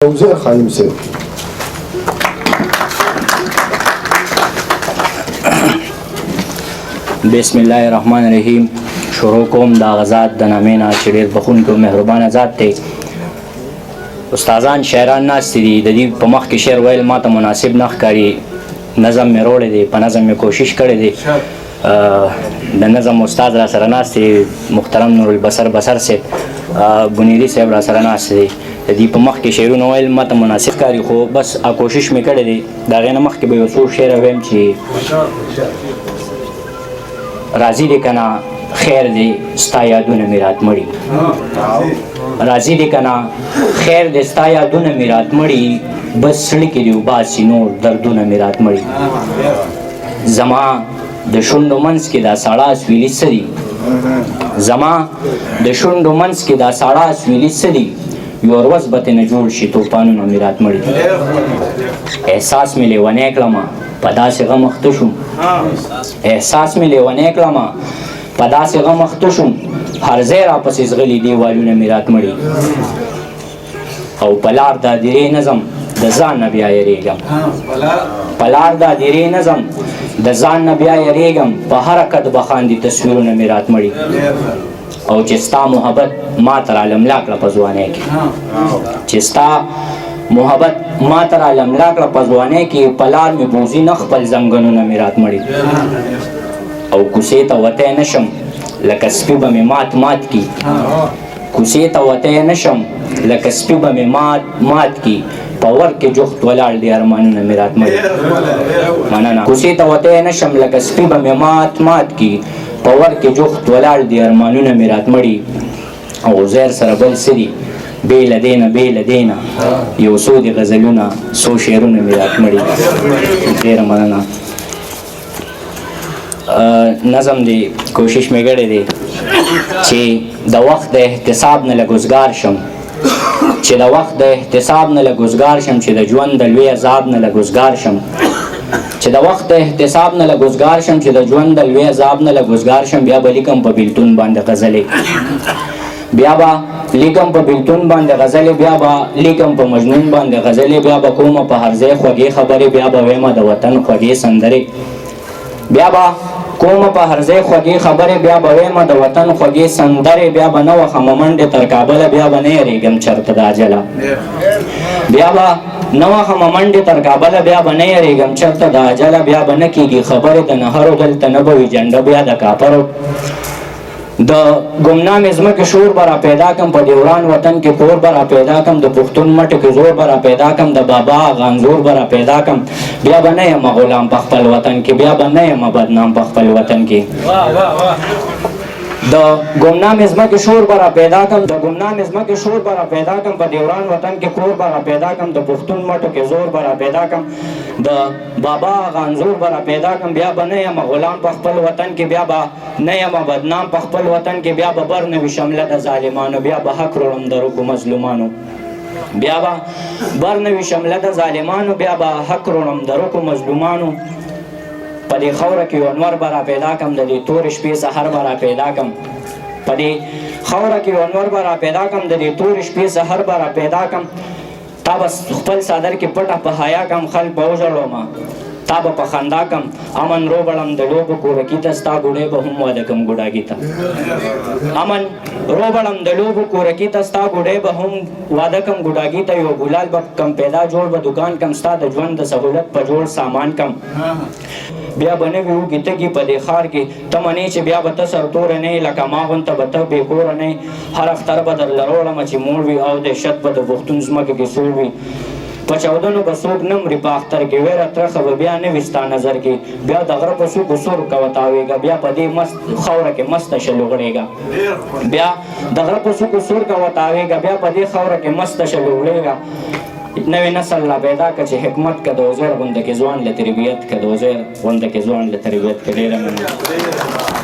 وزیر خادم صاحب بسم الله الرحمن الرحیم. شروع کوم دا غزاد د نامې نه چې ډېر بخونکی او مهربانه ذات دی. استادان شاعران ناست دي، د دې په مخ کې شعر ویل ما ته مناسب نه ښکاري. نظم مې روړی دی، په نظم مې کوشش کړی دی. د نظم استاد را سره ناست دی، محترم نورالبصر بصر صاحب، بنیری صاحب را سره ناست دی. د دې په مخ کې شعرونه ویل ما ته مناسب ښکاري، خو بس کوشش مې کړی دی. د هغې نه مخکې به یو څو شعر ویم چې راضي دی که نه خیر دی ستا یادونه مې رات مړي، راضي دی که نه خیر دی ستا یادونه مې رات مړي، بس زړه کې دې وباسي نور دردونه مې رات مړي. زما د شونډو منځ کې دا ساړه سویلي څه دي، زما د شونډو منځ کې دا ساړه سویلي څه دي، یو ورځ به ترې نه جوړ شي توپانونه مې رات مړي. احساس مې لیونی کړمه په داسې غم اخته شوم، احساس مې لیونی کړمه په داسې غم اخته شوم، هر ځای راپسې ځغلي دیوالونه مې رات مړي. او په لار دا دیرې نظم د ځان نه بیا یریږم، په لار دا دیرې نظم د ځان نه بیا یریږم، په هر قد به خاندي تصویرونه مې رات مړي. او چې ستا محبت ما ته رالملا کړه په ځوانۍ کې، چې ستا محبت ما ته رالملا کړه په ځوانۍ کې، په لار مې بوځي نه خپل زنګنونه مې رات مړي. او کوڅې ته وتی نه شم لکه سپي به مې مات مات کي، کوڅې ته وتی نه شم لکه سپي به مې مات کي، په ور کې جفت ولاړ دي ارمانونه مې رات مړي. مننه. کوڅې ته وتی نه شم لکه سپي به مې مات کي، په ور کې جفت ولاړ دي ارمانونه مې رات مړي. او زیر سره بل څه دي بې له دې نه بې له دې نه یو څو دي غزلونه څو شعرونه مې رات مړي. ډېره مننه. نظم دی کوشش مې کړی دی چې د وخت د احتساب نه لږ شم، چې د وخت د احتساب نه لږ شم، چې د ژوند د لوی عذاب نه لږ شم، چې د وخت د احتساب نه لږ شم، چې د ژوند د لوی عذاب نه لږ شم. بیا به لیکم په بیلتون باندې غزلې، بیا به لیکم په بیلتون باندې غزلې، بیا به لیکم په مجنون باندې غزلې، بیا به کومه په هر ځای خوږې خبرې، بیا به ویمه د وطن خوږې سندرې، بیا به کومه په هر ځای خوږې خبرې، بیا به ویمه د وطن خوږې سندرې، بیا به نه وخمه منډې تر کابله، بیا به نه یریږم چرته د اجله، بیا به نه وخمه منډې تر کابله، بیا به نه یریږم چرته د اجله، بیا به نه کېږي خبرې د نهرو، دلته نه به وي جنډه بیا د کاپرو. د ګمنامې ځمکې شور به را پیدا کړم، په ډیوران وطن کې کور به را پیدا کړم، د پښتون مټو کې زور به را پیدا کړم، د بابا غانزور به را پیدا کړم، بیا به نه یم غلام په خپل وطن کې، بیا به نه یم بدنام په خپل وطن کې. د ګمنامې ځمکې شور به را پیدا کړم، د ګمنامې ځمکې شور به را پیدا کړم، په ډیوران وطن کې کور به را پیدا کړم، د پښتون مټو کې زور به را پیدا کړم، د بابا غانزور به را پیدا کړم، بیا به نه یم غلام په خپل وطن کې، بیا به نه یم بدنام په خپل وطن کې، بیا به بر نه وي شمله د ظالمانو، بیا به حق روړم د رکو مظلومانو، بیا به بر نه وي شمله د ظالمانو، بیا به حق روړم د رکو مظلومانو. په دې خاوره کې یو انور به را پیدا کړم، د دې تورې شپې سحر به را پیدا کړم، په دې خاوره کې یو انور به را پیدا کړم، د دې تورې شپې سحر به را پیدا کړم، تا به خپل صدر کې پټه په حیا کړم، خلک به وژړومه تا به په خندا کړم، امن روبړم د لوبو کورکي ته، ستا ګوډۍ به هم واده کړم ګوډاګي ته، امن روبړم د لوبو کورکي ته، ستا ګوډۍ به هم واده کړم ګوډاګي ته، یو ګلال به کم پیدا جوړ به دکان کړم، ستا د ژوند د سهولت په جوړ سامان کړم، بیا به نه وي اوږې تږي په دې ښار کې، ته منې چې بیا به ته سرتوره نه یې، لکه ما غونته به ته بې کوره نه یې، هر اختر به درله روړمه چې موړ وي، او دهشت به د پښتون ځمکه کې سوړ وي، په چاودنو به څوک نه مري په اختر کې، ویره ترخه به بیا نه وي ستا نظر کې، بیا د غره په څوکو سور کوه تاویږه، بیا په دې مست خاوره کې مسته شه لوغړېږه، بیا د غره په څوکو سور کوه تاویږه، بیا په دې خاوره کې مسته شه لوغړېږه. نوی نسل لا پیدا که چې حکمت که د وزیر غونده کې ځوان له تربیت که د وزیر غونده کې ځوان له تربیت که. ډېره مننه.